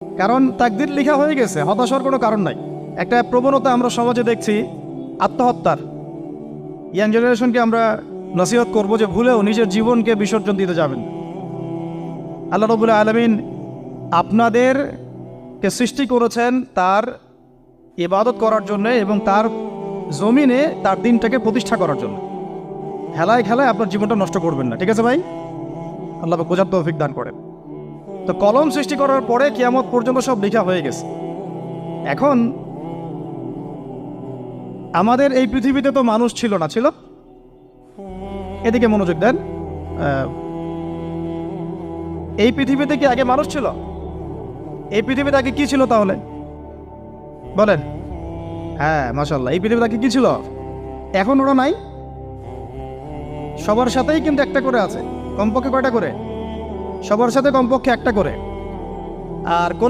কারণ তাকদির লেখা হয়ে গেছে, হতাশার কোনো কারণ নাই। একটা প্রবণতা আমরা সমাজে দেখছি আত্মহত্যার। ইয়াং জেনারেশনকে আমরা নসিহত করব যে ভুলেও নিজের জীবনকে বিসর্জন দিতে যাবেন। আল্লাহ রাব্বুল আলামিন আপনাদেরকে সৃষ্টি করেছেন তার ইবাদত করার জন্য এবং তার জমিনে তার দিনটাকে প্রতিষ্ঠা করার জন্য। খেলায় খেলায় আপনার জীবনটা নষ্ট করবেন না, ঠিক আছে ভাই? আল্লাহ বোঝার তৌফিক দান করেন। তো কলম সৃষ্টি করার পরে কিয়ামত পর্যন্ত সব লেখা হয়ে গেছে। এখন আমাদের এই পৃথিবীতে তো মানুষ ছিল না, ছিল? এদিকে মনোযোগ দেন। এই পৃথিবীতে কি আগে মানুষ ছিল? এই পৃথিবীতে আগে কি ছিল তাহলে বলেন? হ্যাঁ, মাশাআল্লাহ। এই পৃথিবীতে আগে কি ছিল? এখন ওরা নাই। সবার সাথেই কিন্তু একটা করে আছে। কমপক্ষে কয়টা করে? সবার সাথে কমপক্ষে একটা করে। আর কোন